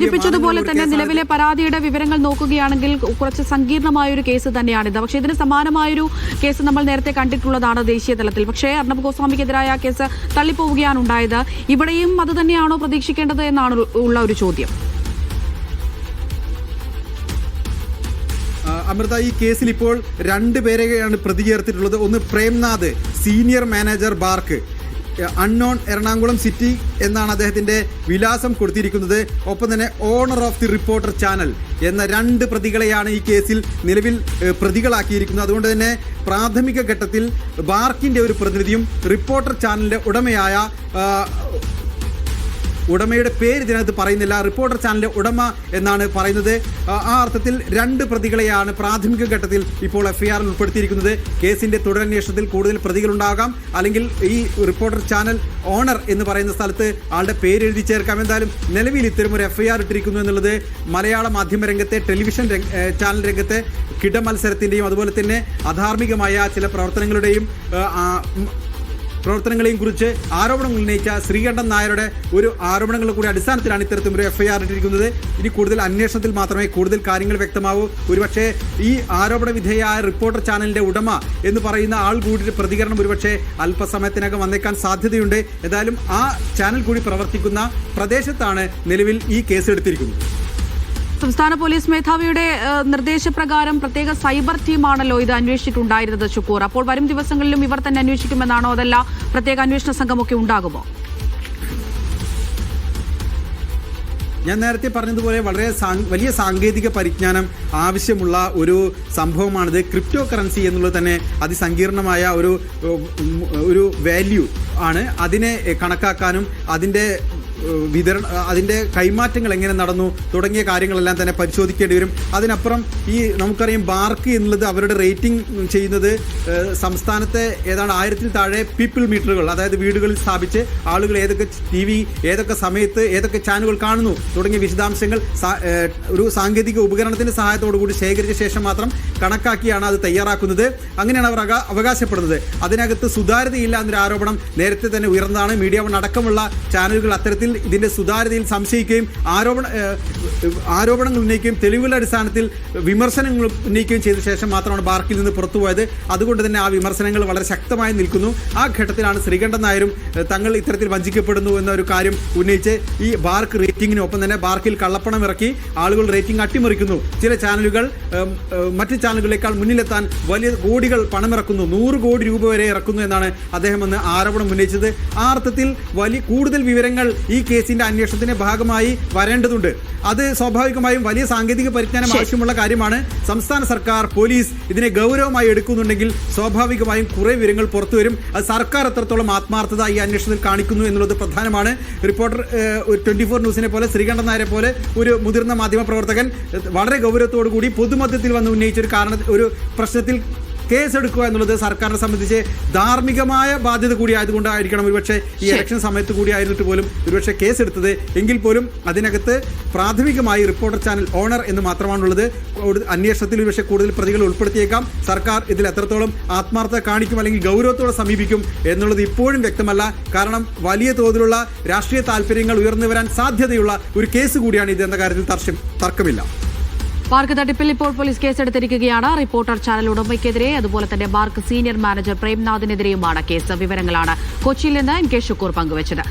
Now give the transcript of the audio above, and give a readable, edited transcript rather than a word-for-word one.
സൂചിപ്പിച്ചതുപോലെ തന്നെ നിലവിലെ പരാതിയുടെ വിവരങ്ങൾ നോക്കുകയാണെങ്കിൽ കുറച്ച് സങ്കീർണമായൊരു കേസ് തന്നെയാണിത്. പക്ഷേ ഇതിന് സമാനമായൊരു കേസ് നമ്മൾ നേരത്തെ കണ്ടിട്ടുള്ളതാണ് ദേശീയ തലത്തിൽ. പക്ഷേ അർണബ് ഗോസ്വാമിക്കെതിരായ കേസ് തള്ളിപ്പോവുകയാണ് ഉണ്ടായത്. ഇവിടെയും അത് തന്നെയാണോ പ്രതീക്ഷിക്കേണ്ടത് എന്നാണ് ഉള്ള ഒരു ചോദ്യം. അമൃത, ഈ കേസിൽ ഇപ്പോൾ 2 പേരെയാണ് പ്രതി ചേർത്തിട്ടുള്ളത്. ഒന്ന് Premnath, senior manager BARC, unknown Ernakulam city എന്നാണ് അദ്ദേഹത്തിന്റെ വിലാസം കൊടുത്തിരിക്കുന്നത്. ഒപ്പം തന്നെ owner of the reporter channel എന്ന 2 പ്രതികളെയാണ് ഈ കേസിൽ നിലവിൽ പ്രതികളാക്കിയിരിക്കുന്നത്. അതുകൊണ്ട് തന്നെ പ്രാഥമിക ഘട്ടത്തിൽ ബാർക്കിന്റെ ഒരു പ്രതിനിധിയും റിപ്പോർട്ടർ ചാനലിന്റെ ഉടമയുടെ പേര് ഇതിനകത്ത് പറയുന്നില്ല, റിപ്പോർട്ടർ ചാനലിന്റെ ഉടമ എന്നാണ് പറയുന്നത്. ആ അർത്ഥത്തിൽ 2 പ്രതികളെയാണ് പ്രാഥമിക ഘട്ടത്തിൽ ഇപ്പോൾ എഫ്ഐആറിൽ ഉൾപ്പെടുത്തിയിരിക്കുന്നത്. കേസിന്റെ തുടരന്വേഷണത്തിൽ കൂടുതൽ പ്രതികളുണ്ടാകാം, അല്ലെങ്കിൽ ഈ റിപ്പോർട്ടർ ചാനൽ ഓണർ എന്ന് പറയുന്ന സ്ഥലത്ത് ആളുടെ പേര് എഴുതി ചേർക്കാം. എന്തായാലും നിലവിൽ ഇത്തരം ഒരു എഫ്ഐആർ ഇട്ടിരിക്കുന്നു എന്നുള്ളത് മലയാള മാധ്യമ രംഗത്തെ, ടെലിവിഷൻ ചാനൽ രംഗത്തെ കിടമത്സരത്തിന്റെയും അതുപോലെ തന്നെ അധാർമികമായ ചില പ്രവർത്തനങ്ങളെയും കുറിച്ച് ആരോപണം ഉന്നയിച്ച ശ്രീകണ്ഠൻ നായരുടെ ഒരു ആരോപണങ്ങളുടെ കൂടി അടിസ്ഥാനത്തിലാണ് ഇത്തരത്തിലൊരു എഫ്ഐആർ ഇട്ടിരിക്കുന്നത്. ഇനി കൂടുതൽ അന്വേഷണത്തിൽ മാത്രമേ കൂടുതൽ കാര്യങ്ങൾ വ്യക്തമാവൂ. ഒരുപക്ഷെ ഈ ആരോപണ വിധേയമായ റിപ്പോർട്ടർ ചാനലിന്റെ ഉടമ എന്ന് പറയുന്ന ആൾ കൂടി പ്രതികരണം ഒരുപക്ഷെ അല്പസമയത്തിനകം വന്നേക്കാൻ സാധ്യതയുണ്ട്. ഏതായാലും ആ ചാനൽ കൂടി പ്രവർത്തിക്കുന്ന പ്രദേശത്താണ് നിലവിൽ ഈ കേസ് എടുത്തിരിക്കുന്നത്. സംസ്ഥാന പോലീസ് മേധാവിയുടെ നിർദ്ദേശപ്രകാരം പ്രത്യേക സൈബർ ടീമാണല്ലോ ഇത് അന്വേഷിച്ചിട്ടുണ്ടായിരുന്നത് ഷുക്കൂർ. അപ്പോൾ വരും ദിവസങ്ങളിലും ഇവർ തന്നെ അന്വേഷിക്കുമെന്നാണോ, അതല്ല പ്രത്യേക അന്വേഷണ സംഘമൊക്കെ ഉണ്ടാകുമോ? ഞാൻ നേരത്തെ പറഞ്ഞതുപോലെ വളരെ വലിയ സാങ്കേതിക പരിജ്ഞാനം ആവശ്യമുള്ള ഒരു സംഭവമാണിത്. ക്രിപ്റ്റോ കറൻസി എന്നുള്ളത് തന്നെ അതിസങ്കീർണമായ ഒരു വാല്യൂ ആണ്. അതിനെ കണക്കാക്കാനും അതിൻ്റെ കൈമാറ്റങ്ങൾ എങ്ങനെ നടന്നു തുടങ്ങിയ കാര്യങ്ങളെല്ലാം തന്നെ പരിശോധിക്കേണ്ടി വരും. അതിനപ്പുറം നമുക്കറിയാം ബാർക്ക് എന്നുള്ളത് അവരുടെ റേറ്റിംഗ് ചെയ്യുന്നത് സംസ്ഥാനത്തെ ഏതാണ്ട് 1000-ൽ താഴെ പീപ്പിൾ മീറ്ററുകൾ, അതായത് വീടുകളിൽ സ്ഥാപിച്ച് ആളുകൾ ഏതൊക്കെ TV ഏതൊക്കെ സമയത്ത് ഏതൊക്കെ ചാനലുകൾ കാണുന്നു തുടങ്ങിയ വിശദാംശങ്ങൾ ഒരു സാങ്കേതിക ഉപകരണത്തിന്റെ സഹായത്തോടു കൂടി ശേഖരിച്ച ശേഷം മാത്രം കണക്കാക്കിയാണ് അത് തയ്യാറാക്കുന്നത്. അങ്ങനെയാണ് അവർ അവകാശപ്പെടുന്നത്. അതിനകത്ത് സുതാര്യതയില്ല എന്നൊരു ആരോപണം നേരത്തെ തന്നെ ഉയർന്നതാണ്. മീഡിയ 1 അടക്കമുള്ള ചാനലുകൾ അത്തരത്തിൽ ഇതിന്റെ സുതാര്യതയിൽ സംശയിക്കുകയും ആരോപണങ്ങൾ ഉന്നയിക്കുകയും തെളിവുകളുടെ അടിസ്ഥാനത്തിൽ വിമർശനങ്ങൾ ഉന്നയിക്കുകയും ചെയ്ത ശേഷം മാത്രമാണ് ബാർക്കിൽ നിന്ന് പുറത്തുപോയത്. അതുകൊണ്ട് തന്നെ ആ വിമർശനങ്ങൾ വളരെ ശക്തമായി നിൽക്കുന്നു. ആ ഘട്ടത്തിലാണ് ശ്രീകണ്ഠൻ നായരും തങ്ങൾ ഇത്തരത്തിൽ വഞ്ചിക്കപ്പെടുന്നു എന്നൊരു കാര്യം ഉന്നയിച്ച് ഈ ബാർക്ക് റേറ്റിംഗിനൊപ്പം തന്നെ ബാർക്കിൽ കള്ളപ്പണം ഇറക്കി ആളുകൾ റേറ്റിംഗ് അട്ടിമറിക്കുന്നു, ചില ചാനലുകൾ മറ്റ് ചാനലുകളേക്കാൾ മുന്നിലെത്താൻ വലിയ കോടികൾ പണമിറക്കുന്നു, 100 കോടി രൂപ വരെ ഇറക്കുന്നു എന്നാണ് അദ്ദേഹം അന്ന് ആരോപണം ഉന്നയിച്ചത്. ആ അർത്ഥത്തിൽ കൂടുതൽ വിവരങ്ങൾ ഈ കേസിന്റെ അന്വേഷണത്തിന്റെ ഭാഗമായി വരേണ്ടതുണ്ട്. അത് സ്വാഭാവികമായും വലിയ സാങ്കേതിക പരിജ്ഞാനം ആവശ്യമുള്ള കാര്യമാണ്. സംസ്ഥാന സർക്കാർ, പോലീസ് ഇതിനെ ഗൗരവമായി എടുക്കുന്നുണ്ടെങ്കിൽ സ്വാഭാവികമായും കുറെ വിവരങ്ങൾ പുറത്തുവരും. അത് സർക്കാർ എത്രത്തോളം ആത്മാർത്ഥത ഈ അന്വേഷണത്തിൽ കാണിക്കുന്നു എന്നുള്ളത് പ്രധാനമാണ്. റിപ്പോർട്ടർ 24 ന്യൂസിനെ പോലെ, ശ്രീകണ്ഠൻ നായരെ പോലെ ഒരു മുതിർന്ന മാധ്യമ പ്രവർത്തകൻ വളരെ ഗൗരവത്തോടു കൂടി പൊതുമധ്യത്തിൽ വന്ന് ഉന്നയിച്ച ഒരു പ്രശ്നത്തിൽ കേസെടുക്കുക എന്നുള്ളത് സർക്കാരിനെ സംബന്ധിച്ച് ധാർമ്മികമായ ബാധ്യത കൂടി ആയതുകൊണ്ടായിരിക്കണം ഒരുപക്ഷെ ഈ ഇലക്ഷൻ സമയത്ത് കൂടി ആയിരുന്നിട്ട് പോലും ഒരുപക്ഷെ കേസെടുത്തത്. എങ്കിൽ പോലും അതിനകത്ത് പ്രാഥമികമായി റിപ്പോർട്ടർ ചാനൽ ഓണർ എന്ന് മാത്രമാണുള്ളത്. അന്വേഷണത്തിൽ ഒരുപക്ഷെ കൂടുതൽ പ്രതികൾ ഉൾപ്പെടുത്തിയേക്കാം. സർക്കാർ ഇതിൽ എത്രത്തോളം ആത്മാർത്ഥത കാണിക്കും അല്ലെങ്കിൽ ഗൗരവത്തോടെ സമീപിക്കും എന്നുള്ളത് ഇപ്പോഴും വ്യക്തമല്ല. കാരണം വലിയ തോതിലുള്ള രാഷ്ട്രീയ താല്പര്യങ്ങൾ ഉയർന്നു വരാൻ സാധ്യതയുള്ള ഒരു കേസ് കൂടിയാണ് ഇത് എന്ന കാര്യത്തിൽ തർക്കമില്ല. ബാർക്ക് തട്ടിപ്പിൽ ഇപ്പോൾ പോലീസ് കേസെടുത്തിരിക്കുകയാണ്. റിപ്പോർട്ടർ ചാനൽ ഉടമയ്ക്കെതിരെ, അതുപോലെ തന്നെ ബാർക്ക് സീനിയർ മാനേജർ പ്രേംനാഥിനെതിരെയുമാണ് കേസ്. വിവരങ്ങളാണ് കൊച്ചിയിൽ നിന്ന് NK ഷുക്കൂർ പങ്കുവച്ചത്.